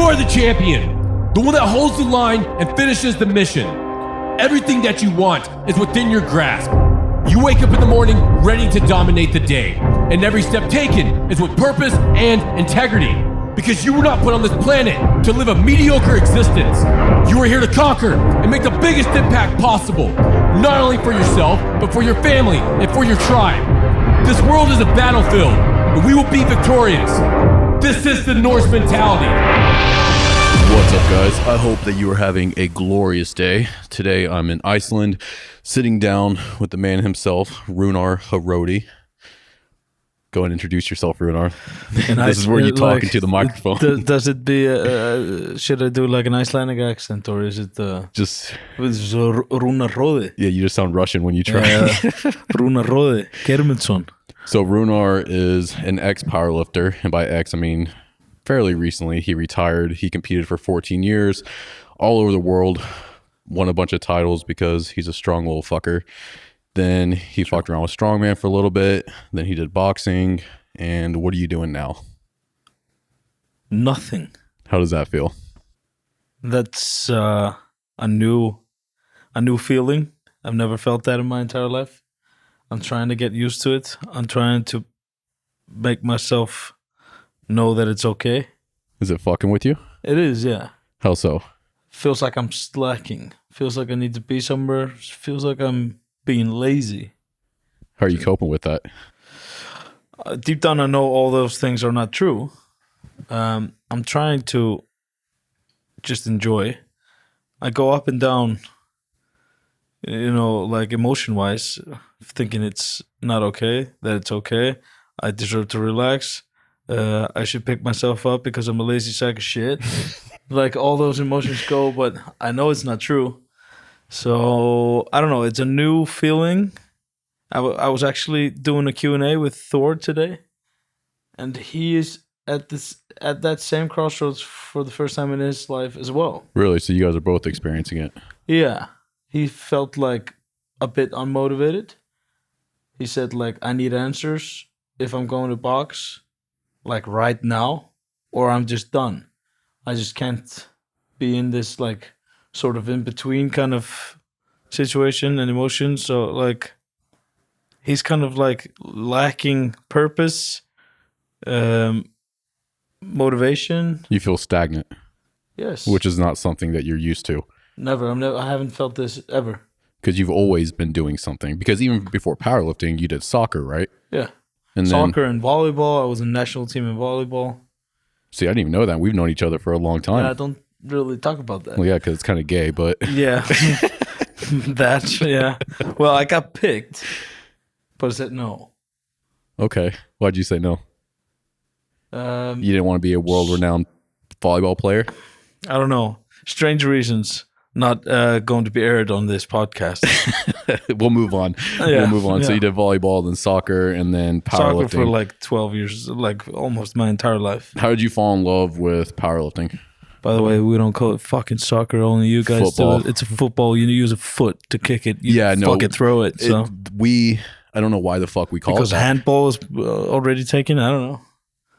are the champion, the one that holds the line and finishes the mission. Everything that you want is within your grasp. You wake up in the morning ready to dominate the day, and every step taken is with purpose and integrity. Because you were not put on this planet to live a mediocre existence. You are here to conquer and make the biggest impact possible, not only for yourself, but for your family and for your tribe. This world is a battlefield, and we will be victorious. This is the Norse Mentality. What's up, guys? I hope that you are having a glorious day. Today I'm in Iceland, sitting down with the man himself, Roonar Hrodi. Go and introduce yourself, Roonar. This is where you talk into the microphone. Does it be? Should I do like an Icelandic accent, or is it just Roonar Hrodi? Yeah, you just sound Russian when you try. Roonar Hrodi, Geirmundsson. So Roonar is an ex-powerlifter, and by ex I mean fairly recently. He retired. He competed for 14 years, all over the world. Won a bunch of titles because he's a strong little fucker. Then he fucked around with strongman for a little bit. Then he did boxing. And what are you doing now? Nothing. How does that feel? That's a new feeling. I've never felt that in my entire life. I'm trying to get used to it. I'm trying to make myself know that it's okay. Is it fucking with you? It is, yeah. How so? Feels like I'm slacking. Feels like I need to be somewhere. Feels like I'm being lazy. How are you coping with that? Deep down, I know all those things are not true. I'm trying to just enjoy. I go up and down, like emotion-wise, thinking it's not okay, that it's okay. I deserve to relax. I should pick myself up because I'm a lazy sack of shit. Like all those emotions go, but I know it's not true. So I don't know. It's a new feeling. I was actually doing a Q&A with Thor today, and he is at that same crossroads for the first time in his life as well. Really? So you guys are both experiencing it? Yeah. He felt like a bit unmotivated. He said like, I need answers if I'm going to box, like right now, or I'm just done. I just can't be in this like sort of in between kind of situation and emotion. So like he's kind of like lacking purpose, motivation. You feel stagnant. Yes. Which is not something that you're used to. Never. I haven't felt this ever. Because you've always been doing something. Because even before powerlifting, you did soccer, right? Yeah. And soccer and volleyball. I was in national team in volleyball. See, I didn't even know that. We've known each other for a long time. Yeah, I don't really talk about that. Well, yeah, because it's kind of gay, but... Yeah. Yeah. Well, I got picked, but I said no. Okay. Why'd you say no? You didn't want to be a world-renowned volleyball player? I don't know. Strange reasons. Not going to be aired on this podcast. We'll move on. Yeah, we'll move on. Yeah. So you did volleyball, then soccer, and then powerlifting. Soccer for like 12 years, like almost my entire life. How did you fall in love with powerlifting? By the way, we don't call it fucking soccer. Only you guys Football. do it. It's a football. You use a foot to kick it. You Yeah, no. fucking throw it. So. I don't know why the fuck we call because it that. handball is already taken. I don't know.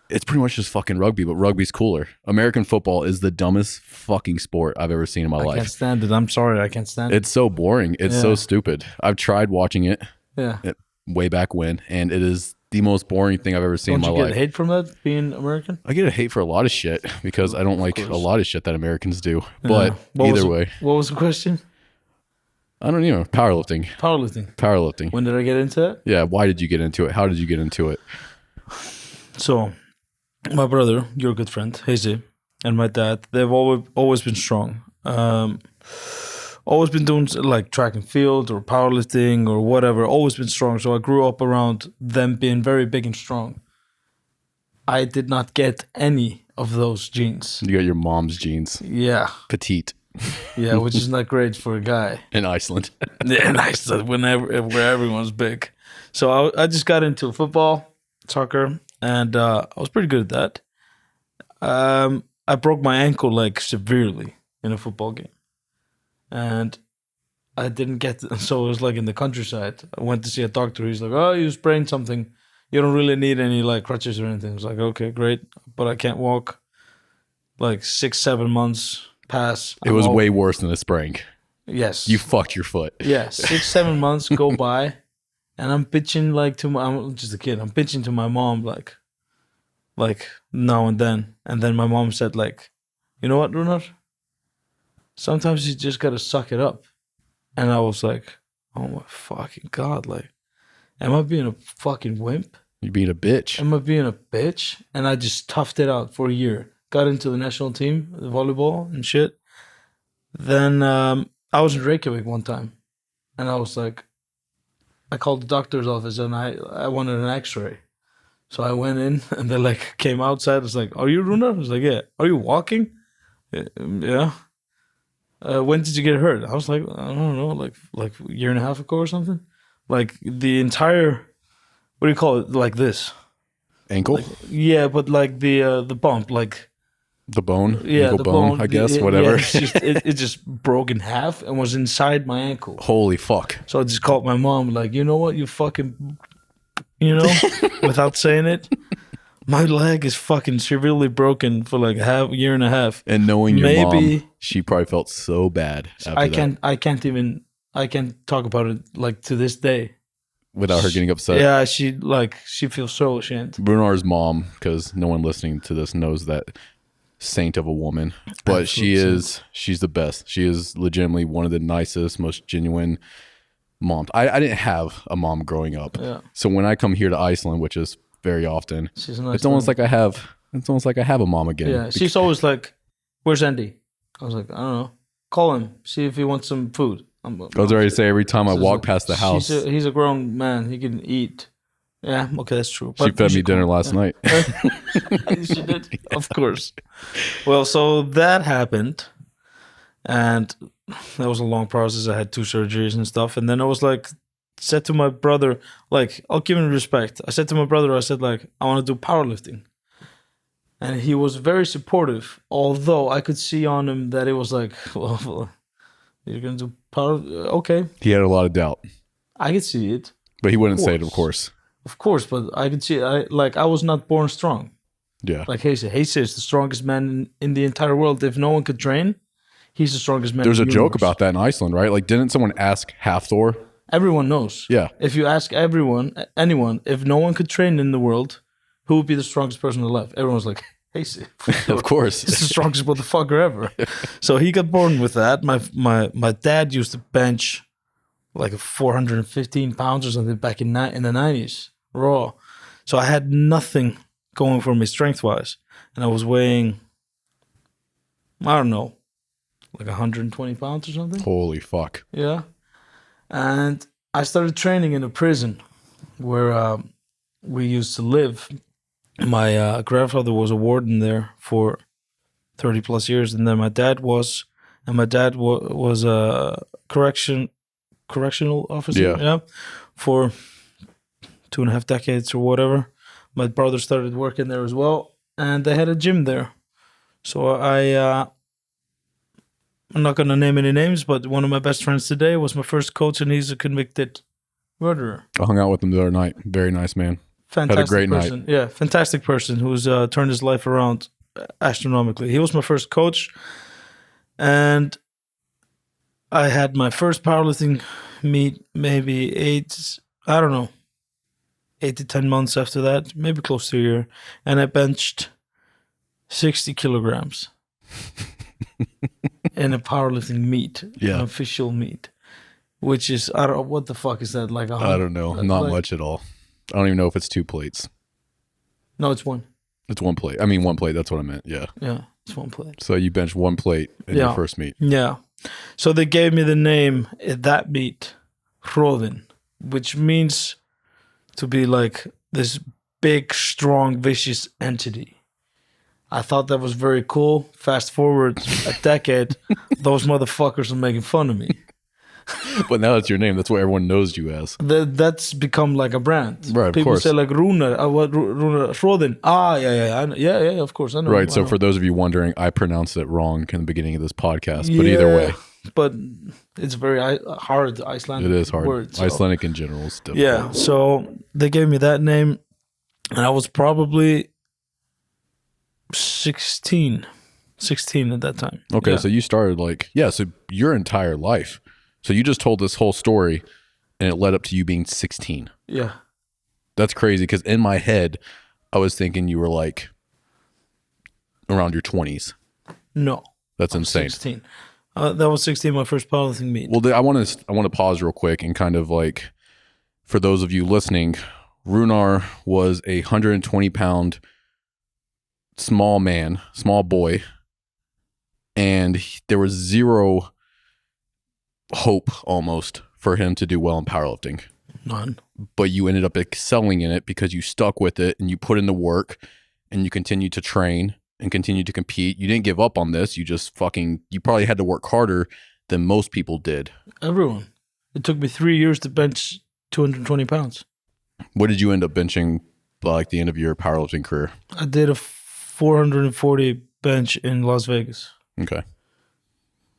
It's pretty much just fucking rugby, but rugby's cooler. American football is the dumbest fucking sport I've ever seen in my life. I can't stand it. I'm sorry. I can't stand it. It's so boring. It's so stupid. I've tried watching it. Yeah. Way back when, and it is the most boring thing I've ever seen in my life. Don't you get hate from that, being American? I get a hate for a lot of shit because I don't like a lot of shit that Americans do. Yeah. But either way. What was the question? I don't know. Powerlifting. Powerlifting. When did I get into it? Yeah. Why did you get into it? How did you get into it? So, my brother, your good friend, Hazy, and my dad, they've always been strong. Always been doing like track and field or powerlifting or whatever. Always been strong. So I grew up around them being very big and strong. I did not get any of those genes. You got your mom's genes. Yeah. Petite. Yeah, which is not great for a guy. In Iceland. Yeah, in Iceland, where everyone's big. So I just got into football, soccer, and I was pretty good at that. I broke my ankle like severely in a football game. And I didn't get so it was like in the countryside. I went to see a doctor. He's like, "Oh, you sprained something. You don't really need any like crutches or anything." I was like, "Okay, great, but I can't walk." like 6-7 months pass. It was way worse than a sprain. Yes. You fucked your foot. Yeah, 6-7 months go by, and I'm bitching like I'm just a kid. I'm bitching to my mom like now and then my mom said like, you know what, Roonar? Sometimes you just gotta suck it up. And I was like, oh my fucking god, like, am I being a fucking wimp? You being a bitch. Am I being a bitch? And I just toughed it out for a year. Got into the national team, the volleyball and shit. Then I was in Reykjavik one time, and I was like, I called the doctor's office and I wanted an X-ray. So I went in and they like came outside. It's like, are you Roonar? I was like, yeah. Are you walking? Yeah. When did you get hurt? I was like, I don't know, like a year and a half ago or something. Like the entire, what do you call it? Like this. Ankle? Yeah, but like the bump, like the bone? Yeah, ankle the bone, I guess, whatever. Yeah, it just broke in half and was inside my ankle. Holy fuck. So I just called my mom, like, you know what, you fucking, without saying it. My leg is fucking severely broken for like a year and a half. And knowing your mom, she probably felt so bad after I can't talk about it like to this day. Without her getting upset. Yeah, she feels so ashamed. Brunar's mom, because no one listening to this knows that saint of a woman, but she's the best. She is legitimately one of the nicest, most genuine moms. I didn't have a mom growing up. Yeah. So when I come here to Iceland, which is very often, it's almost like I have a mom again. Yeah, she's always like, "Where's Andy?" I was like, "I don't know. Call him. See if he wants some food." I was already say every time I walk past the house, he's a grown man. He can eat. Yeah, okay, that's true. She fed me dinner last night. She did, of course. Well, so that happened, and that was a long process. I had 2 surgeries and stuff, and then I was like, said to my brother, like, I'll give him respect. I said to my brother, I said like, I want to do powerlifting, and he was very supportive. Although I could see on him that it was like, well, you're gonna do power, okay. He had a lot of doubt. I could see it, but he wouldn't say it, of course. Of course, but I could see it. I was not born strong. Yeah. Like Heise is the strongest man in the entire world. If no one could train, he's the strongest man. There's a joke about that in Iceland, right? Like, didn't someone ask Hafthor? Everyone knows. Yeah. If you ask anyone, if no one could train in the world, who would be the strongest person alive? Everyone's like, Heise. Of course. He's the strongest motherfucker ever. So he got born with that. My dad used to bench like 415 pounds or something back in the 90s. Raw. So I had nothing going for me strength-wise. And I was weighing, I don't know, like 120 pounds or something. Holy fuck. Yeah. And I started training in a prison where we used to live. My grandfather was a warden there for 30 plus years. And then my dad was a correctional officer. Yeah. For 2.5 decades or whatever. My brother started working there as well, and they had a gym there. So I'm not gonna name any names, but one of my best friends today was my first coach, and he's a convicted murderer. I hung out with him the other night. Very nice man. Fantastic had a great person. night. Yeah, fantastic person who's turned his life around astronomically. He was my first coach, and I had my first powerlifting meet maybe 8 to 10 months after that, maybe close to a year, and I benched 60 kilograms in a powerlifting meet, an official meet, which is, I don't know, what the fuck is that? Like I don't know, not much at all. I don't even know if it's 2 plates. No, it's 1. It's 1 plate. I mean, 1 plate. That's what I meant. Yeah. Yeah, it's 1 plate. So you bench 1 plate in your first meet. Yeah. So they gave me the name at that meet, Hrodi, which means to be like this big, strong, vicious entity. I thought that was very cool. Fast forward a decade, those motherfuckers are making fun of me. But now that's your name. That's what everyone knows you as. That's become like a brand. Right, of People course. say like Roonar, Roonar, Hrodi. Yeah, of course, I know. Right, so for those of you wondering, I pronounced it wrong in the beginning of this podcast, but either way. But it's very hard Icelandic. It is hard. Word, so. Icelandic in general is difficult. Yeah, so they gave me that name, and I was probably 16. 16 at that time. Okay, Yeah. so you started so your entire life. So you just told this whole story and it led up to you being 16. Yeah. That's crazy because in my head, I was thinking you were like around your 20s. No. That's insane. 16. That was 16, my first powerlifting meet. Well, I want to pause real quick and kind of like, for those of you listening, Roonar was a 120-pound small boy, and there was zero hope almost for him to do well in powerlifting. None. But you ended up excelling in it because you stuck with it and you put in the work and you continued to train and continued to compete. You didn't give up on this. You just you probably had to work harder than most people did. Everyone. It took me 3 years to bench 220 pounds. What did you end up benching by like the end of your powerlifting career? I did a 440 bench in Las Vegas. Okay.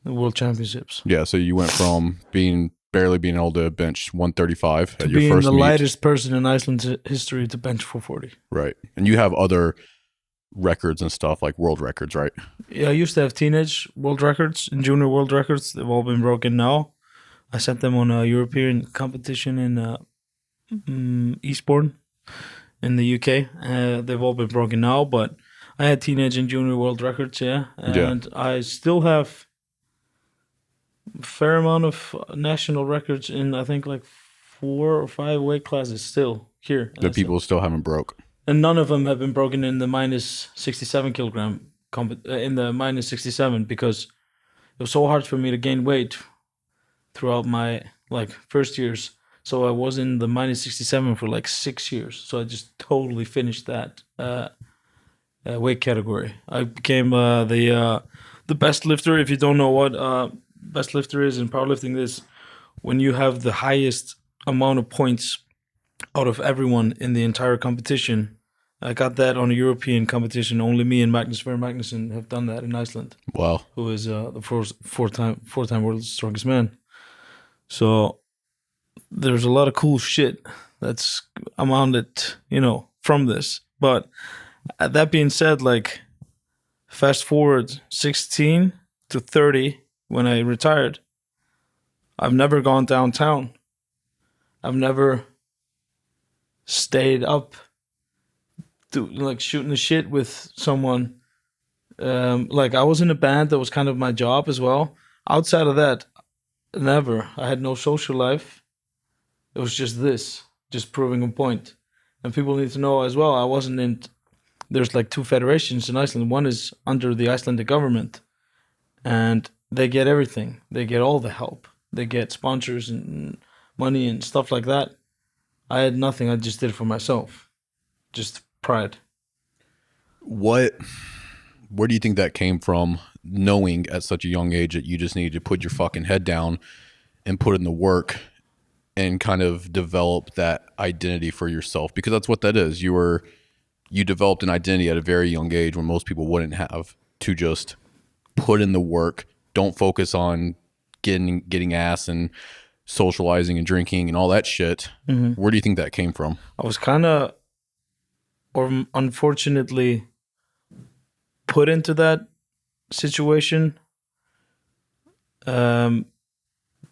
The World Championships. Yeah, so you went from barely being able to bench 135 at your being first the meet. lightest person in Iceland's history to bench 440. Right. And you have other records and stuff like world records, right? Yeah, I used to have teenage world records and junior world records. They've all been broken now. I set them on a European competition in Eastbourne in the UK. They've all been broken now, but I had teenage and junior world records, and I still have a fair amount of national records in, I think, like 4 or 5 weight classes still here. That people still haven't broke. And none of them have been broken in the minus 67 kilogram, in the minus 67, because it was so hard for me to gain weight throughout my first years. So I was in the minus 67 for like 6 years. So I just totally finished that weight category. I became the best lifter. If you don't know what best lifter is in powerlifting, this when you have the highest amount of points out of everyone in the entire competition. I got that on a European competition. Only me and Magnus Sverre Magnusson have done that in Iceland. Wow. Who is the four-time world's strongest man. So there's a lot of cool shit that's amounted, from this. But that being said, fast forward 16 to 30 when I retired, I've never gone downtown. I've never stayed up to shooting the shit with someone. I was in a band that was kind of my job as well. Outside of that, never. I had no social life. It was just proving a point. And people need to know as well, I wasn't in, there's 2 federations in Iceland. One is under the Icelandic government, and they get everything. They get all the help. They get sponsors and money and stuff like that. I had nothing. I just did it for myself. Just pride. Where do you think that came from, knowing at such a young age that you just needed to put your fucking head down and put in the work and kind of develop that identity for yourself? Because that's what that is. You developed an identity at a very young age when most people wouldn't have, to just put in the work. Don't focus on getting ass and socializing and drinking and all that shit. Mm-hmm. Where do you think that came from? I was kind of, or unfortunately, put into that situation.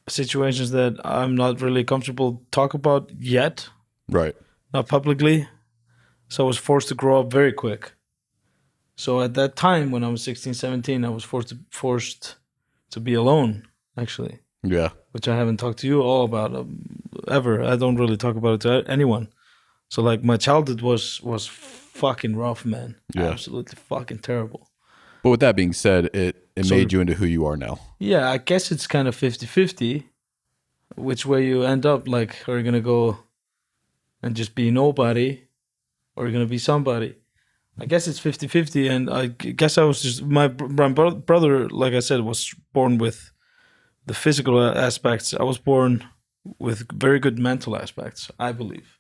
Situations that I'm not really comfortable talk about yet. Right. Not publicly. So I was forced to grow up very quick. So at that time, when I was 16, 17, I was forced to be alone, actually. Yeah. Which I haven't talked to you all about ever. I don't really talk about it to anyone. So my childhood was fucking rough, man. Yeah. Absolutely fucking terrible. But with that being said, it made you into who you are now. Yeah, I guess it's kind of 50-50 which way you end up. Are you going to go and just be nobody, or are you going to be somebody? I guess it's 50-50, and I guess I was just, my brother, like I said, was born with the physical aspects. I was born with very good mental aspects, I believe.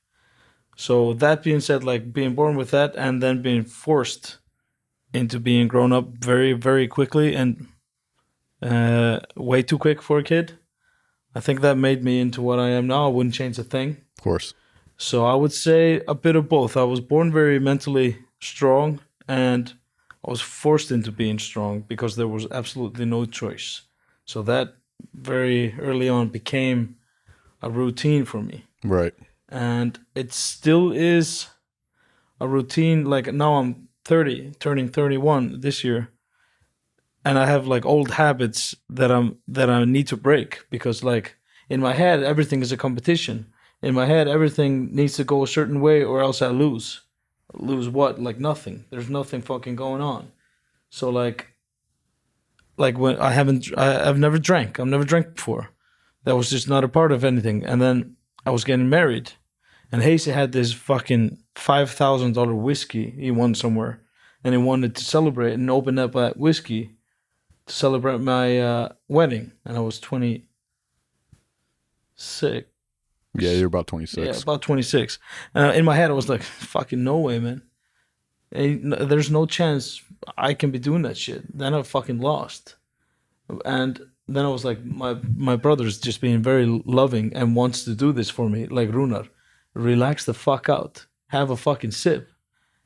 So that being said, being born with that and then being forced into being grown up very, very quickly and way too quick for a kid, I think that made me into what I am now. I wouldn't change a thing. Of course. So I would say a bit of both. I was born very mentally strong and I was forced into being strong because there was absolutely no choice. So that very early on became a routine for me. Right. And it still is a routine. Like now I'm 30, turning 31 this year. And I have like old habits that I need to break because like in my head everything is a competition. In my head everything needs to go a certain way or else I lose. Lose what? Like nothing. There's nothing fucking going on. So like when I've never drank. I've never drank before. That was just not a part of anything. And then I was getting married, and Hasey had this fucking $5,000 whiskey he won somewhere, and he wanted to celebrate and open up that whiskey to celebrate my wedding. And I was 26. Yeah, you're about 26. Yeah, about 26. In my head, I was like, fucking no way, man. There's no chance I can be doing that shit. Then I fucking lost. And then I was like, my brother's just being very loving and wants to do this for me. Like, Roonar, relax the fuck out. Have a fucking sip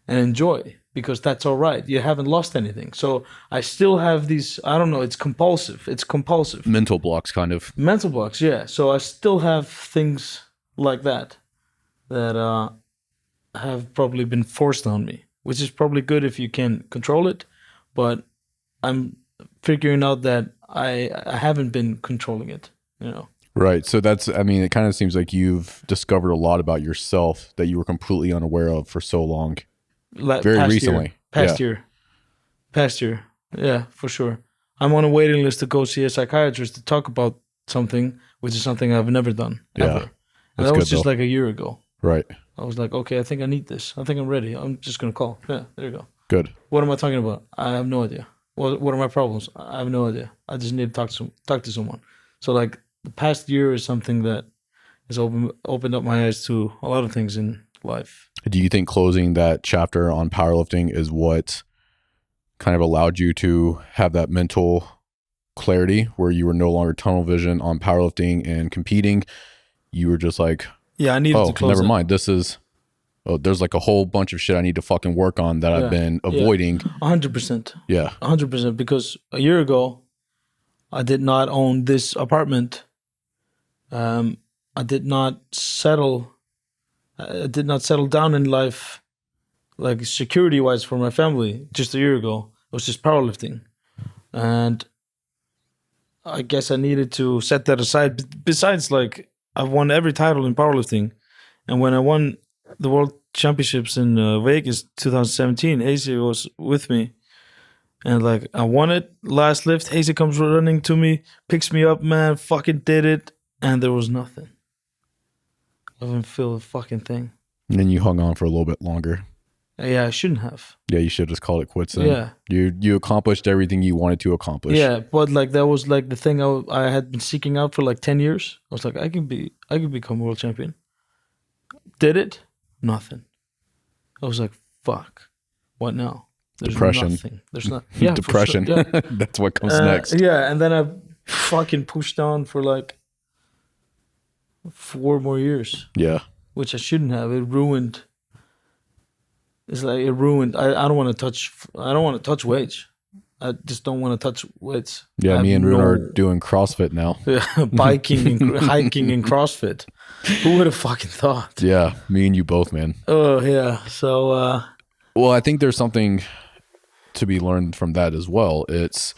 and enjoy, because that's all right. You haven't lost anything. So I still have these, I don't know, it's compulsive. It's compulsive. Mental blocks, kind of. Mental blocks, yeah. So I still have things like that have probably been forced on me, which is probably good if you can control it. But I'm figuring out that I haven't been controlling it, you know. Right. So that's, I mean, it kind of seems like you've discovered a lot about yourself that you were completely unaware of for so long. Very recently. Past year. Yeah, for sure. I'm on a waiting list to go see a psychiatrist to talk about something, which is something I've never done, ever. And that was just like a year ago. Right. I was like, okay, I think I need this. I think I'm ready. I'm just going to call. Yeah, there you go. Good. What am I talking about? I have no idea. What are my problems? I have no idea. I just need to talk to someone. So like the past year is something that has opened up my eyes to a lot of things in life. Do you think closing that chapter on powerlifting is what kind of allowed you to have that mental clarity where you were no longer tunnel vision on powerlifting and competing? You were just like, yeah, I needed to close never mind. There's like a whole bunch of shit I need to fucking work on that I've been avoiding. 100%. Yeah. 100%. Because a year ago, I did not own this apartment. I did not settle down in life, like security wise for my family. Just a year ago, it was just powerlifting, and I guess I needed to set that aside. Besides, like, I've won every title in powerlifting, and when I won the World Championships in Vegas 2017, Hazy was with me, and like I won it last lift. Hazy comes running to me, picks me up, man, fucking did it, and there was nothing. I didn't feel a fucking thing. And then you hung on for a little bit longer. Yeah, I shouldn't have. Yeah, you should have just called it quits then. Yeah. You accomplished everything you wanted to accomplish. Yeah, but like that was like the thing I had been seeking out for like 10 years. I was like, I can become world champion. Did it? Nothing. I was like, fuck. What now? There's depression. Nothing. There's not. Yeah, depression. Sure. Yeah. That's what comes next. Yeah, and then I fucking pushed on for like 4 more years. Yeah. Which I shouldn't have. It ruined. It's like it ruined. I don't want to touch weights. I just don't want to touch weights. Yeah, me and Roonar are doing CrossFit now. Biking and hiking and CrossFit. Who would have fucking thought? Yeah, me and you both, man. Oh yeah. So well, I think there's something to be learned from that as well. It's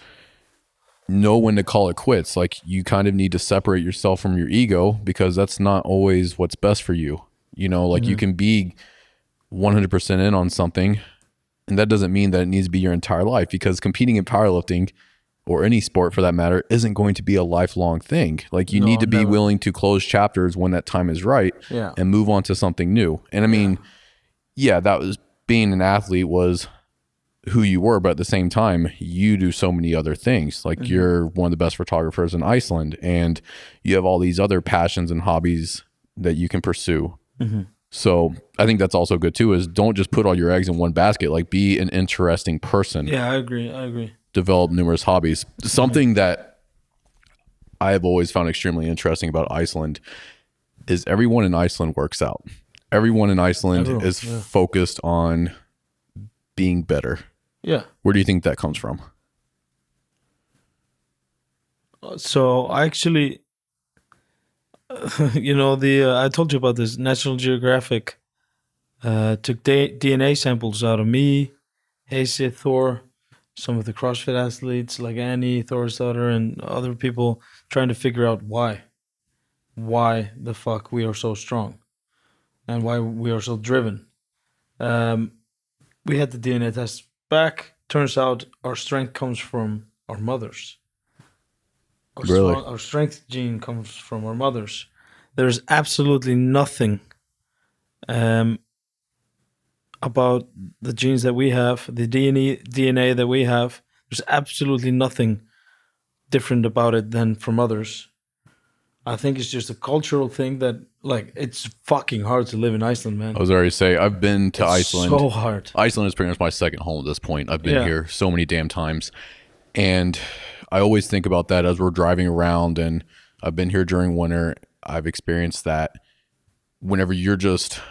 know when to call it quits. Like, you kind of need to separate yourself from your ego, because that's not always what's best for you. You know, like you can be 100% in on something, and that doesn't mean that it needs to be your entire life, because competing in powerlifting, or any sport for that matter, isn't going to be a lifelong thing. Like, you need to be willing to close chapters when that time is right, and move on to something new. And I mean, that was, being an athlete was who you were, but at the same time, you do so many other things. Like, you're one of the best photographers in Iceland, and you have all these other passions and hobbies that you can pursue. So I think that's also good too, is don't just put all your eggs in one basket. Like, be an interesting person. Yeah, I agree. Develop numerous hobbies. Something that I have always found extremely interesting about Iceland is everyone in Iceland works out. Everyone in Iceland is focused on being better. Yeah. Where do you think that comes from? So I actually, I told you about this. National Geographic took DNA samples out of me, Hayes, Thor, some of the CrossFit athletes like Annie, Thor's daughter, and other people trying to figure out why the fuck we are so strong and why we are so driven. We had the DNA test back. Turns out our strength comes from our mothers. Really? Our strength gene comes from our mothers. There's absolutely nothing about the genes that we have, the DNA that we have. There's absolutely nothing different about it than from others. I think it's just a cultural thing that, like, it's fucking hard to live in Iceland, man. I was already say I've been to Iceland. So hard. Iceland is pretty much my second home at this point. I've been Yeah. here so many damn times, and I always think about that as we're driving around. And I've been here during winter. I've experienced that. Whenever you're just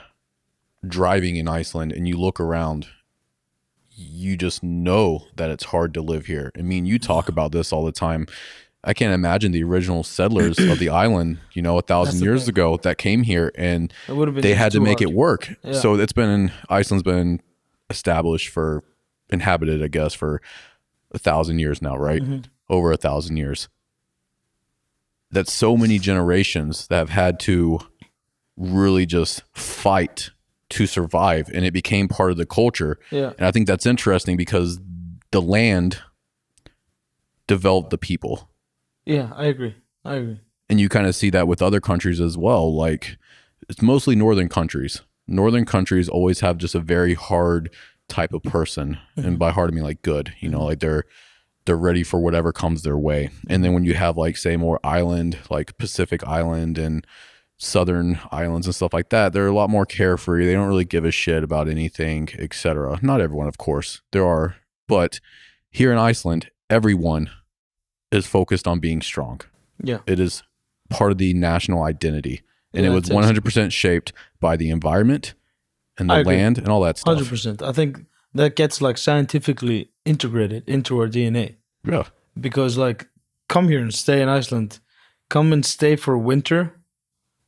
driving in Iceland and you look around, you just know that it's hard to live here. I mean, you talk about this all the time. I can't imagine the original settlers of the island, 1,000 years ago that came here, and It would have been they just had to too make hard. it work. Yeah. So Iceland's been inhabited, I guess, for 1,000 years now, right? Mm-hmm. Over 1,000 years. That's so many generations that have had to really just fight to survive, and it became part of the culture. Yeah. And I think that's interesting because the land developed the people. Yeah, I agree. And you kind of see that with other countries as well. Like, it's mostly northern countries. Northern countries always have just a very hard type of person. And by hard, I mean like good, like they're ready for whatever comes their way. And then when you have like, say, more island, like Pacific Island and southern islands and stuff like that, they're a lot more carefree. They don't really give a shit about anything, etc. Not everyone, of course. There are. But here in Iceland, everyone is focused on being strong. Yeah. It is part of the national identity. And Yeah, it was it's 100% shaped by the environment and I the agree. land and all that stuff. 100%. I think that gets like scientifically integrated into our DNA. Yeah. Because like, come here and stay in Iceland. Come and stay for winter.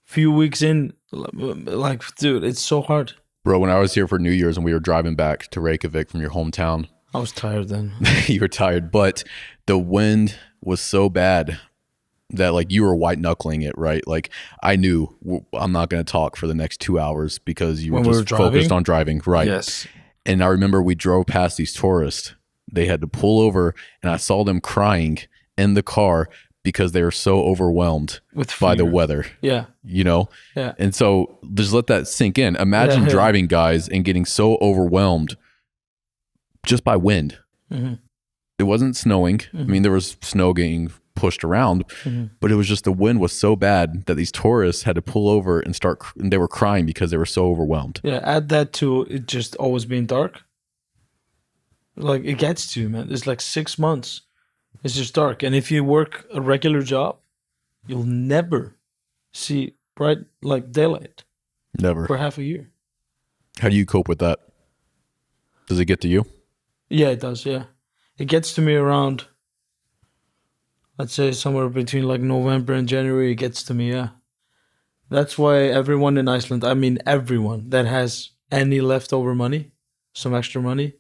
Few weeks in, like, dude, it's so hard. Bro, when I was here for New Year's and we were driving back to Reykjavik from your hometown, I was tired then. you were tired, but the wind was so bad that like you were white knuckling it, right? Like I knew I'm not going to talk for the next 2 hours because you were When we just were focused driving? on driving, right? Yes. And I remember we drove past these tourists. They had to pull over and I saw them crying in the car because they were so overwhelmed With by the fear. weather, Yeah. Yeah. And so just let that sink in. Imagine Yeah. driving, guys, and getting so overwhelmed just by wind. Mhm. It wasn't snowing. I mean, there was snow getting pushed around, but it was just the wind was so bad that these tourists had to pull over and and they were crying because they were so overwhelmed. Yeah. Add that to it just always being dark. Like, it gets to you, man. It's like 6 months. It's just dark. And if you work a regular job, you'll never see bright, like, daylight Never. for half a year. How do you cope with that? Does it get to you? Yeah, it does. Yeah. It gets to me around, let's say, somewhere between like November and January. It gets to me. Yeah. That's why everyone in Iceland, I mean, everyone that has any leftover money, some extra money,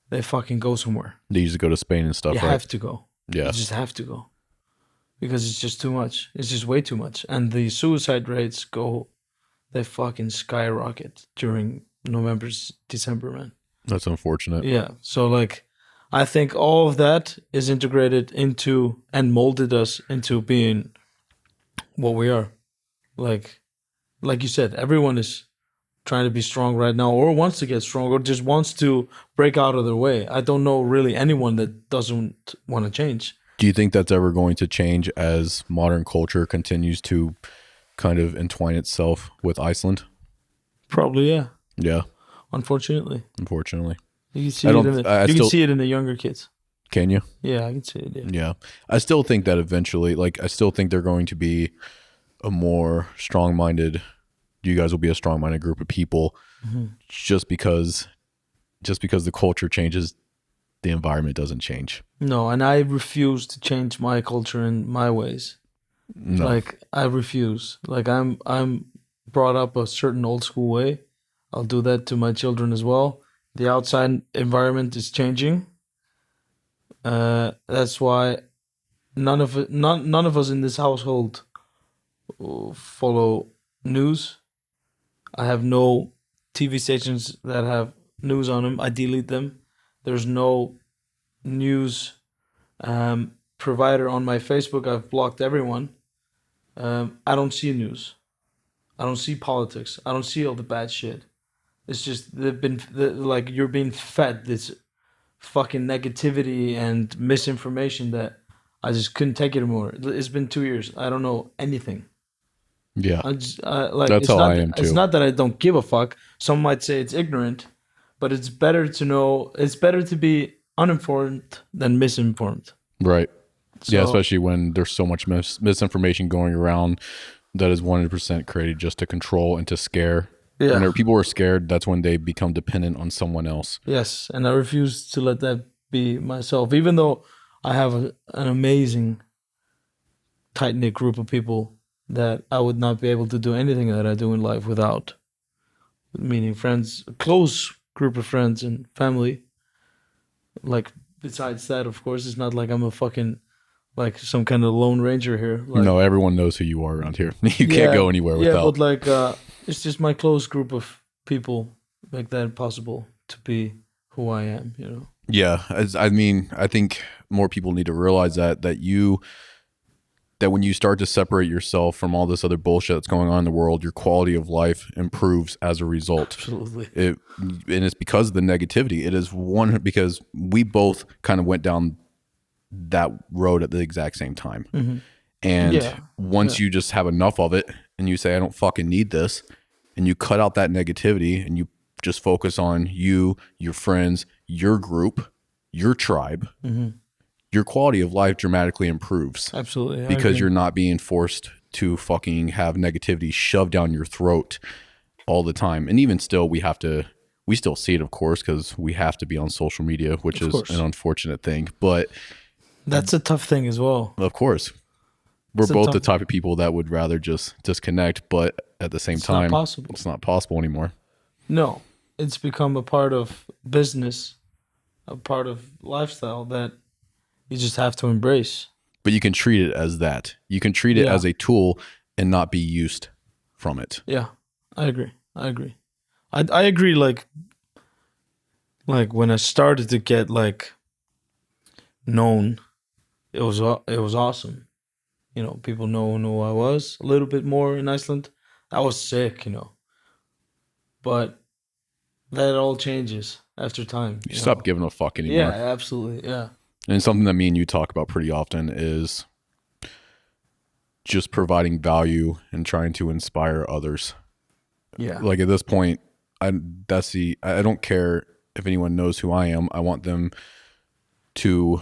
they fucking go somewhere. They usually go to Spain and stuff, You right? have to go. Yeah. You just have to go. Because it's just too much. It's just way too much. And the suicide rates they fucking skyrocket during November, December, man. That's unfortunate. Yeah. So like, I think all of that is integrated into and molded us into being what we are. Like you said, everyone is trying to be strong right now, or wants to get strong, or just wants to break out of their way. I don't know really anyone that doesn't want to change. Do you think that's ever going to change as modern culture continues to kind of entwine itself with Iceland? Probably, yeah. Yeah, unfortunately. You can see I see it in the younger kids. Can you? Yeah, I can see it. Yeah. Yeah. I still think that eventually, I still think they're going to be a more strong-minded, you guys will be a strong-minded group of people, just because the culture changes the environment doesn't change. No, and I refuse to change my culture and my ways. No. Like I refuse. Like I'm brought up a certain old school way. I'll do that to my children as well. The outside environment is changing. That's why none of us in this household follow news. I have no TV stations that have news on them. I delete them. There's no news provider on my Facebook. I've blocked everyone. I don't see news. I don't see politics. I don't see all the bad shit. It's just like you're being fed this fucking negativity and misinformation that I just couldn't take it anymore. It's been 2 years. I don't know anything. Yeah. Like That's how I am too. It's not that I don't give a fuck. Some might say it's ignorant, but it's better to know. It's better to be uninformed than misinformed. Right. So, yeah, especially when there's so much misinformation going around that is 100% created just to control and to scare. Yeah. Whenever people are scared, that's when they become dependent on someone else. Yes, and I refuse to let that be myself. Even though I have an amazing, tight-knit group of people that I would not be able to do anything that I do in life without. Meaning friends, a close group of friends and family. Like, besides that, of course, it's not like I'm a fucking, like some kind of lone ranger here. Like, No, everyone knows who you are around here. You can't go anywhere without. Yeah, but like, it's just my close group of people make that possible to be who I am, you know? Yeah, I mean, I think more people need to realize that when you start to separate yourself from all this other bullshit that's going on in the world, your quality of life improves as a result. Absolutely. And it's because of the negativity. It is because we both kind of went down that road at the exact same time. Mm-hmm. And once you just have enough of it and you say, I don't fucking need this, and you cut out that negativity and you just focus on you, your friends, your group, your tribe, your quality of life dramatically improves. Absolutely. Because you're not being forced to fucking have negativity shoved down your throat all the time. And even still, we still see it, of course, because we have to be on social media, which is an unfortunate thing. But that's a tough thing as well. Of course. We're both the type of people that would rather just disconnect, but at the same time, it's not possible anymore. No, it's become a part of business, a part of lifestyle that you just have to embrace. But you can treat it as that. You can treat it as a tool and not be used from it. Yeah, I agree. I agree. Like when I started to get like known, it was awesome. You know, people know who I was a little bit more in Iceland. I was sick, you know. But that all changes after time. You stop giving a fuck anymore. Yeah, absolutely. Yeah. And something that me and you talk about pretty often is just providing value and trying to inspire others. Yeah. Like at this point, I don't care if anyone knows who I am. I want them to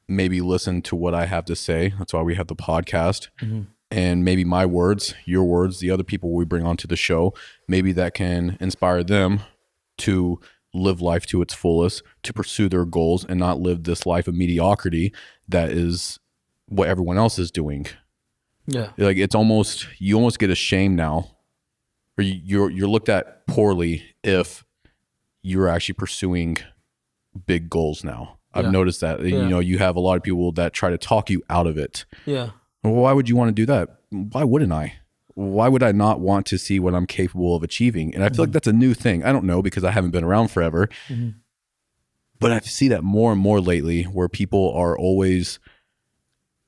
maybe listen to what I have to say. That's why we have the podcast. Mm-hmm. And maybe my words, your words, the other people we bring onto the show, maybe that can inspire them to live life to its fullest, to pursue their goals and not live this life of mediocrity that is what everyone else is doing. Yeah. Like you almost get ashamed now, or you're looked at poorly if you're actually pursuing big goals now. I've noticed that, you know, you have a lot of people that try to talk you out of it. Yeah. Well, why would you want to do that? Why wouldn't I? Why would I not want to see what I'm capable of achieving? And I feel like that's a new thing. I don't know because I haven't been around forever. Mm-hmm. But I see that more and more lately where people are always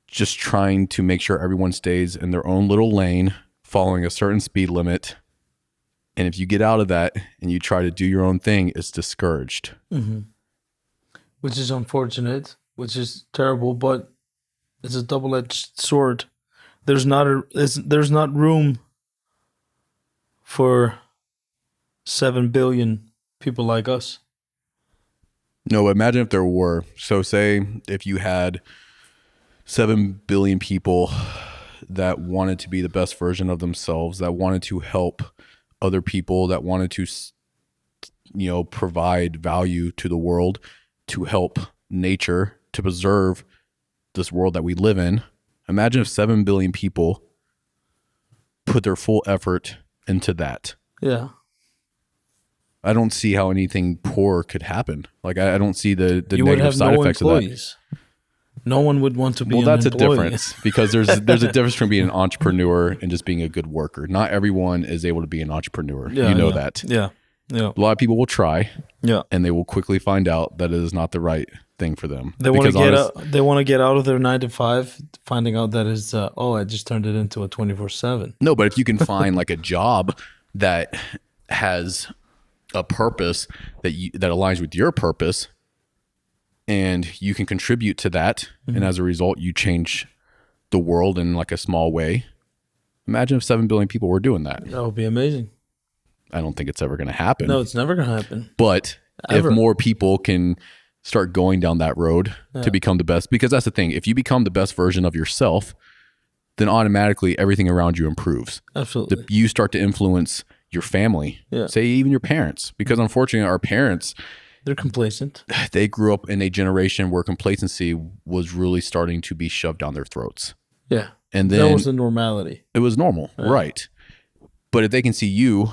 just trying to make sure everyone stays in their own little lane, following a certain speed limit. And if you get out of that and you try to do your own thing, it's discouraged. Mm-hmm. Which is unfortunate, which is terrible, but it's a double-edged sword. There's not room for 7 billion people like us. No, imagine if there were. So say if you had 7 billion people that wanted to be the best version of themselves, that wanted to help other people, that wanted to, you know, provide value to the world, to help nature, to preserve this world that we live in. Imagine if 7 billion people put their full effort into that. Yeah. I don't see how anything poor could happen. Like I don't see the You would negative have side no effects employees. No one would want to be well, an that's employee. a difference because there's a difference between being an entrepreneur and just being a good worker. Not everyone is able to be an entrepreneur. Yeah, you know yeah. that. Yeah. Yeah. A lot of people will try Yeah. and they will quickly find out that it is not the right thing for them. They want to Because get out. They want to get out of their 9 to 5, finding out that it's I just turned it into a 24/7. No, but if you can find like a job that has a purpose that aligns with your purpose, and you can contribute to that, and as a result, you change the world in like a small way. Imagine if 7 billion people were doing that. That would be amazing. I don't think it's ever going to happen. No, it's never gonna happen. But Ever. if more people can start going down that road to become the best, because that's the thing, if you become the best version of yourself, then automatically everything around you improves. Absolutely. You start to influence your family, say even your parents, because unfortunately our parents, They're complacent. they grew up in a generation where complacency was really starting to be shoved down their throats. Yeah. And That then was the normality. it was normal, right? But if they can see you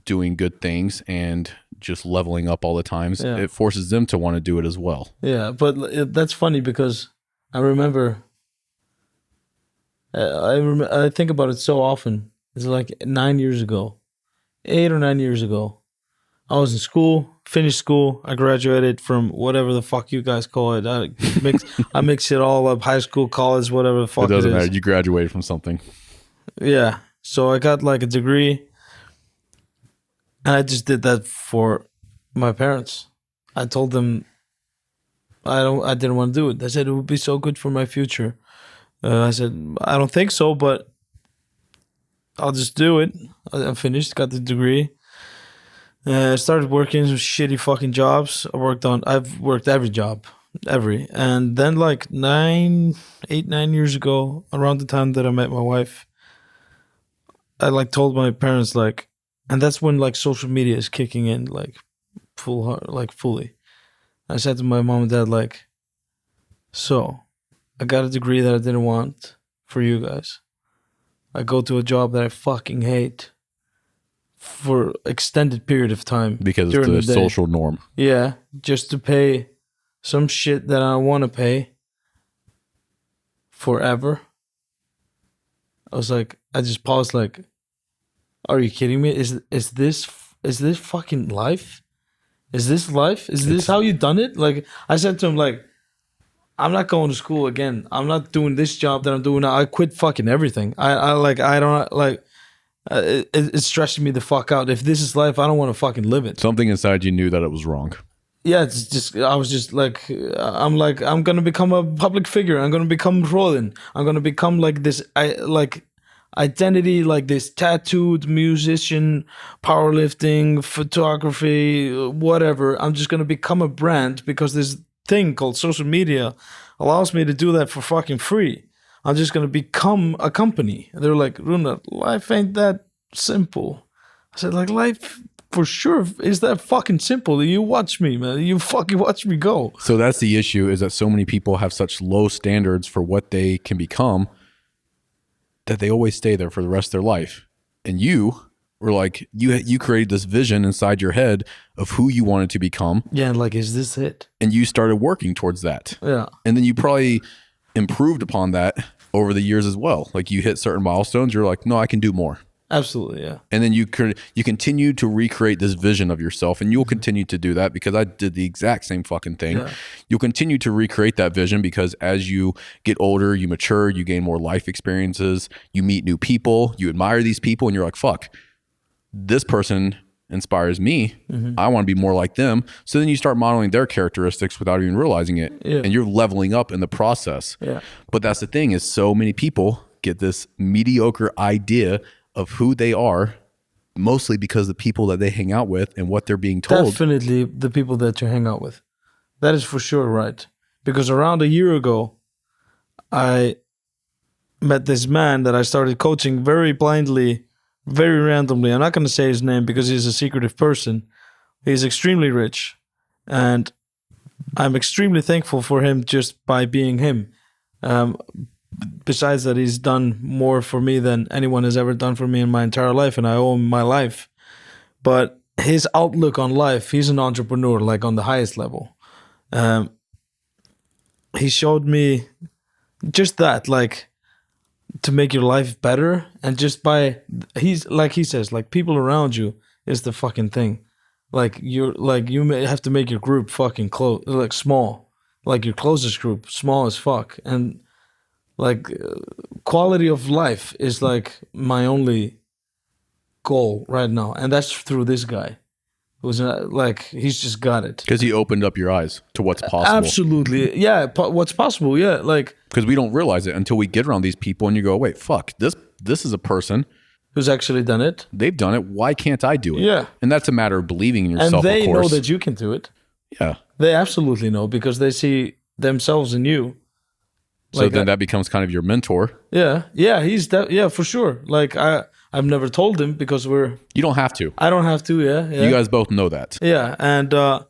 doing good things and just leveling up all the times, it forces them to want to do it as well. Yeah, but that's funny because I remember. I think about it so often. It's like 9 years ago, 8 or 9 years ago. I was in school, finished school. I graduated from whatever the fuck you guys call it. I mix it all up: high school, college, whatever the fuck It doesn't is. matter. You graduated from something. Yeah. So I got like a degree, and I just did that for my parents. I told them I didn't want to do it. They said it would be so good for my future. I said I don't think so, but I'll just do it. I finished, got the degree. I started working some shitty fucking jobs. I've worked every job, and then like 9 years ago, around the time that I met my wife, I like told my parents like, and that's when like social media is kicking in like fully. I said to my mom and dad like, so I got a degree that I didn't want for you guys. I go to a job that I fucking hate for extended period of time Because it's during the day. social norm. Yeah, just to pay some shit that I want to pay forever. I was like, I just paused like, are you kidding me? Is this fucking life? Is this life? Is this how you done it? Like I said to him like, I'm not going to school again. I'm not doing this job that I'm doing now. I quit fucking everything. It's stressing me the fuck out. If this is life, I don't want to fucking live it. Something inside you knew that it was wrong. Yeah, it's just, I was just like, I'm going to become a public figure. I'm going to become Hrodi. I'm going to become like this, identity, like this tattooed musician, powerlifting, photography, whatever. I'm just going to become a brand because this thing called social media allows me to do that for fucking free. I'm just going to become a company. They're like, Roonar, life ain't that simple. I said, like, life for sure is that fucking simple. You watch me, man. You fucking watch me go. So that's the issue, is that so many people have such low standards for what they can become that they always stay there for the rest of their life. And you were like, you created this vision inside your head of who you wanted to become. Yeah, and like, is this it? And you started working towards that. Yeah. And then you probably improved upon that over the years as well. Like you hit certain milestones, you're like, no, I can do more. Absolutely, yeah. And then you continue to recreate this vision of yourself, and you'll continue to do that because I did the exact same fucking thing. Yeah. You'll continue to recreate that vision because as you get older, you mature, you gain more life experiences, you meet new people, you admire these people, and you're like, fuck, this person inspires me. I want to be more like them. So then you start modeling their characteristics without even realizing it. Yeah. And you're leveling up in the process. Yeah. But that's the thing, is so many people get this mediocre idea of who they are, mostly because the people that they hang out with and what they're being told. Definitely the people that you hang out with. That is for sure right. Because around a year ago, I met this man that I started coaching very blindly, very randomly. I'm not going to say his name because he's a secretive person. He's extremely rich. And I'm extremely thankful for him just by being him. Besides that, he's done more for me than anyone has ever done for me in my entire life, and I owe him my life. But his outlook on life, he's an entrepreneur, like on the highest level. He showed me just that, like, to make your life better, and just by, he's like he says, like, people around you is the fucking thing. Like, you may have to make your group fucking close, like small, like your closest group small as fuck, and like quality of life is like my only goal right now, and that's through this guy who's like, he's just got it because he opened up your eyes to what's possible. Absolutely, yeah. What's possible, yeah. Like, because we don't realize it until we get around these people and you go, wait, fuck, this is a person who's actually done it. They've done it. Why can't I do it? Yeah. And that's a matter of believing in yourself, and they of course. know that you can do it. Yeah. They absolutely know, because they see themselves in you. So like then that becomes kind of your mentor. Yeah. Yeah, yeah, for sure. Like, I've never told him, because You don't have to. I don't have to, yeah. You guys both know that. Yeah, and a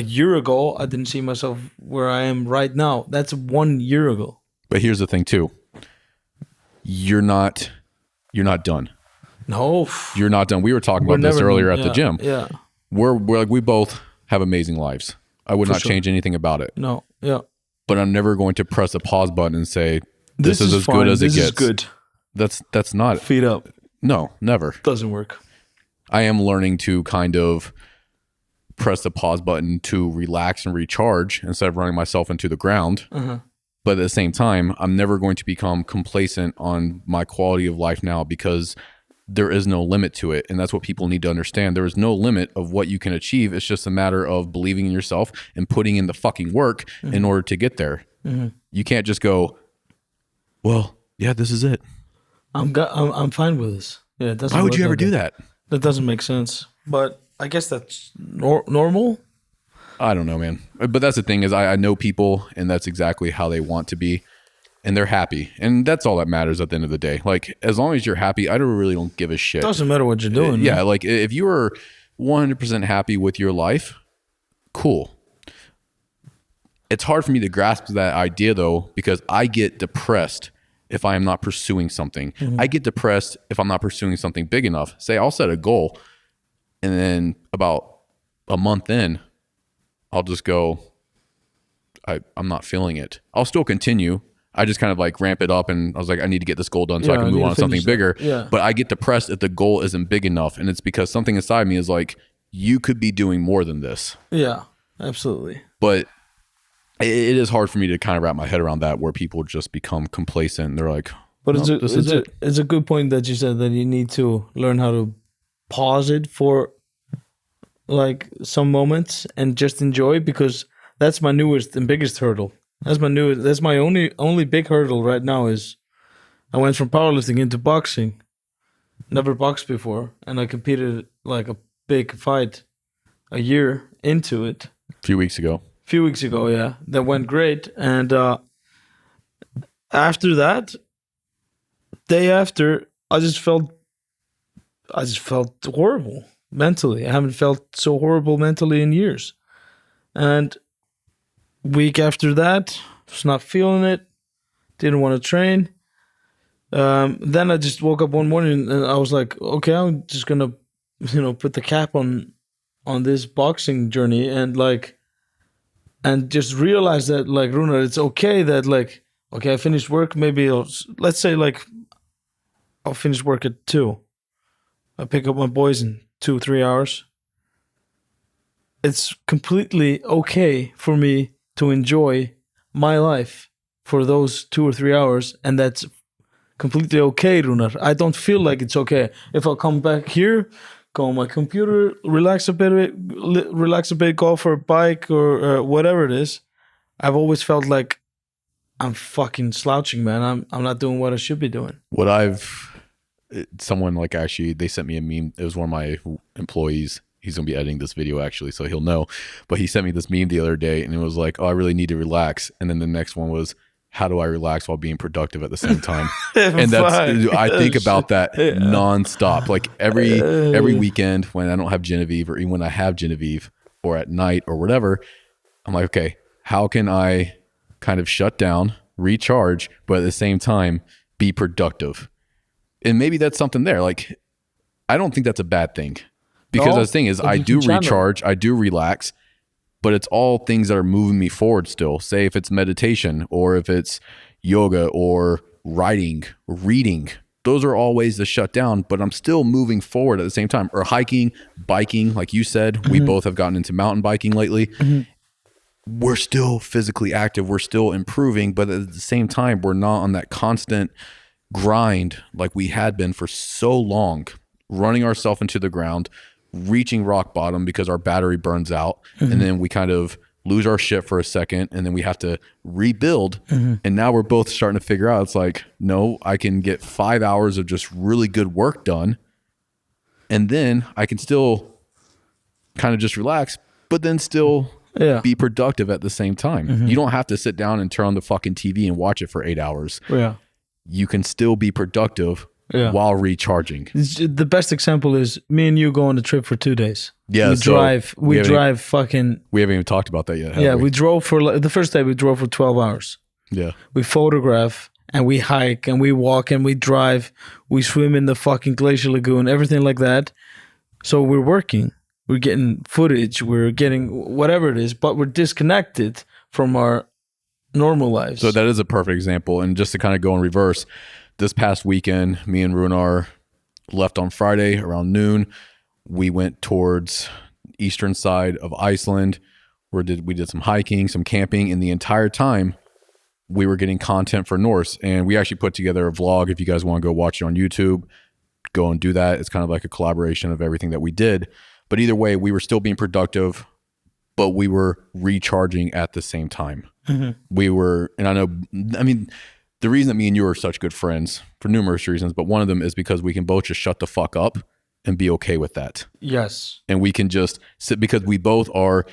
year ago, I didn't see myself where I am right now. That's 1 year ago. But here's the thing too. You're not done. No. You're not done. We were talking about this earlier at the gym. Yeah. We're like, we both have amazing lives. I would not change anything about it. No. Yeah. But I'm never going to press a pause button and say, this is as fine. Good as it gets. This is good. That's not. Feet up. No, never. Doesn't work. I am learning to kind of press the pause button to relax and recharge instead of running myself into the ground. Uh-huh. But at the same time, I'm never going to become complacent on my quality of life now, because there is no limit to it. And that's what people need to understand. There is no limit of what you can achieve. It's just a matter of believing in yourself and putting in the fucking work in order to get there. Mm-hmm. You can't just go, well, yeah, this is it. I'm fine with this. Yeah, it doesn't. Why would you ever do that? That doesn't make sense. But I guess that's normal. I don't know, man. But that's the thing, is I know people, and that's exactly how they want to be, and they're happy. And that's all that matters at the end of the day. Like, as long as you're happy, I really don't give a shit. Doesn't matter what you're doing. Yeah, man. like if you are 100% happy with your life, cool. It's hard for me to grasp that idea, though, because I get depressed if I am not pursuing something. Mm-hmm. I get depressed if I'm not pursuing something big enough. Say I'll set a goal, and then about a month in, I'll just go, I'm not feeling it. I'll still continue. I just kind of like ramp it up, and I was like, I need to get this goal done so I can move on to something bigger. Yeah. But I get depressed if the goal isn't big enough, and it's because something inside me is like, you could be doing more than this. Yeah, absolutely. But it is hard for me to kind of wrap my head around that, where people just become complacent. They're like, but it's a good point that you said, that you need to learn how to pause it for like some moments and just enjoy, because that's my newest and biggest hurdle. That's my only big hurdle right now. Is I went from powerlifting into boxing. Never boxed before, and I competed like a big fight a year into it. A few weeks ago, yeah. That went great. And after that, day after, I just felt horrible mentally. I haven't felt so horrible mentally in years. And week after that, was not feeling it, didn't want to train. Then I just woke up one morning and I was like, okay, I'm just gonna, put the cap on this boxing journey, and just realize that, like, Roonar, it's okay that, like, okay, I finished work, maybe let's say like I'll finish work at 2. I pick up my boys in 2-3 hours. It's completely okay for me to enjoy my life for those 2 or 3 hours, and that's completely okay, Roonar. I don't feel like it's okay if I'll come back here, go on my computer, relax a bit, go for a bike or whatever it is. I've always felt like I'm fucking slouching, man. I'm not doing what I should be doing. Someone like actually, they sent me a meme. It was one of my employees. He's going to be editing this video actually, so he'll know. But he sent me this meme the other day, and it was like, oh, I really need to relax. And then the next one was, how do I relax while being productive at the same time? And I think about that nonstop. Like every weekend when I don't have Genevieve, or even when I have Genevieve, or at night or whatever, I'm like, okay, how can I kind of shut down, recharge, but at the same time be productive? And maybe that's something there. Like, I don't think that's a bad thing, because the thing is, I do recharge, I do relax, but it's all things that are moving me forward still. Say if it's meditation, or if it's yoga, or writing, reading, those are all ways to shut down, but I'm still moving forward at the same time. Or hiking, biking, like you said, we both have gotten into mountain biking lately. We're still physically active, we're still improving, but at the same time, we're not on that constant grind like we had been for so long, running ourselves into the ground, reaching rock bottom because our battery burns out, and then we kind of lose our shit for a second, and then we have to rebuild. And now we're both starting to figure out, it's like, no, I can get 5 hours of just really good work done, and then I can still kind of just relax, but then still be productive at the same time. You don't have to sit down and turn on the fucking TV and watch it for 8 hours. You can still be productive while recharging. The best example is me and you go on a trip for 2 days. Yeah, we drive fucking... We haven't even talked about that yet. We drove for... The first day we drove for 12 hours. Yeah. We photograph and we hike and we walk and we drive. We swim in the fucking glacier lagoon, everything like that. So we're working. We're getting footage. We're getting whatever it is, but we're disconnected from our normal lives. So that is a perfect example. And just to kind of go in reverse, this past weekend, me and Roonar left on Friday around noon. We went towards eastern side of Iceland, where we did some hiking, some camping, and the entire time we were getting content for Norse. And we actually put together a vlog. If you guys want to go watch it on YouTube, go and do that. It's kind of like a collaboration of everything that we did. But either way, we were still being productive, but we were recharging at the same time. We were, and I mean, the reason that me and you are such good friends, for numerous reasons, but one of them is because we can both just shut the fuck up and be okay with that. Yes. And we can just sit, because we both are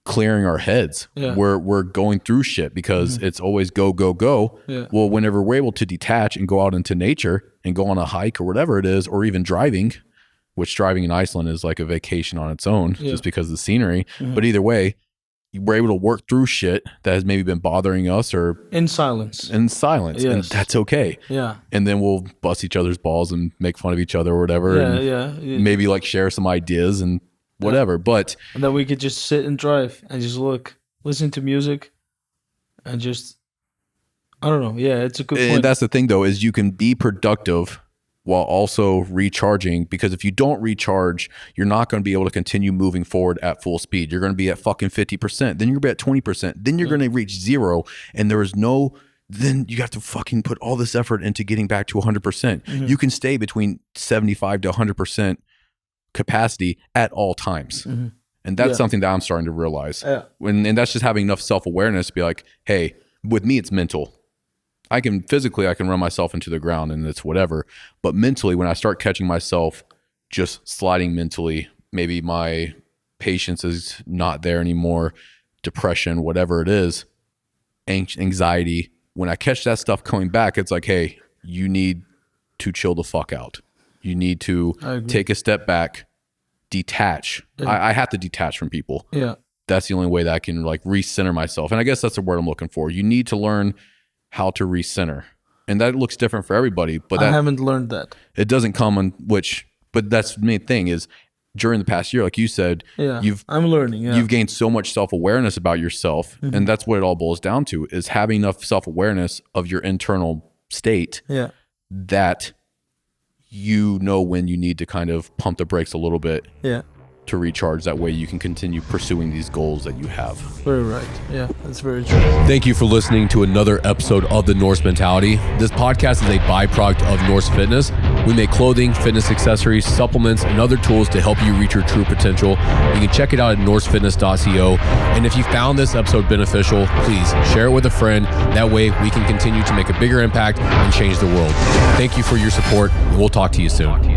clearing our heads. We're going through shit because it's always go, go, go. Well, whenever we're able to detach and go out into nature and go on a hike or whatever it is, or even driving, which driving in Iceland is like a vacation on its own, just because of the scenery. But either way, we're able to work through shit that has maybe been bothering us, or in silence. And that's okay. And then we'll bust each other's balls and make fun of each other or whatever. Maybe like share some ideas and whatever. But and then we could just sit and drive and just listen to music and just, I don't know. Yeah, it's a good point. And that's the thing though, is you can be productive while also recharging, because if you don't recharge, you're not going to be able to continue moving forward at full speed. You're going to be at fucking 50%, then you're going to be at 20%, then you're going to reach 0, and there is no, then you have to fucking put all this effort into getting back to 100%. You can stay between 75 to 100% capacity at all times. And that's something that I'm starting to realize. And that's just having enough self-awareness to be like, hey, with me, it's mental. I can run myself into the ground and it's whatever. But mentally, when I start catching myself just sliding mentally, maybe my patience is not there anymore, depression, whatever it is, anxiety, when I catch that stuff coming back, it's like, hey, you need to chill the fuck out. You need to take a step back, detach. I have to detach from people. That's the only way that I can like recenter myself. And I guess that's the word I'm looking for. You need to learn how to recenter, and that looks different for everybody. But I haven't learned that. It doesn't come on but that's the main thing is during the past year, like you said, I'm learning. You've gained so much self-awareness about yourself, and that's what it all boils down to, is having enough self-awareness of your internal state that you know when you need to kind of pump the brakes a little bit to recharge. That way you can continue pursuing these goals that you have. Very right. Yeah, that's very true. Thank you for listening to another episode of the Norse Mentality. This podcast is a byproduct of Norse Fitness. We make clothing, fitness accessories, supplements, and other tools to help you reach your true potential. You can check it out at norsefitness.co. And if you found this episode beneficial, please share it with a friend. That way we can continue to make a bigger impact and change the world. Thank you for your support, and we'll talk to you soon.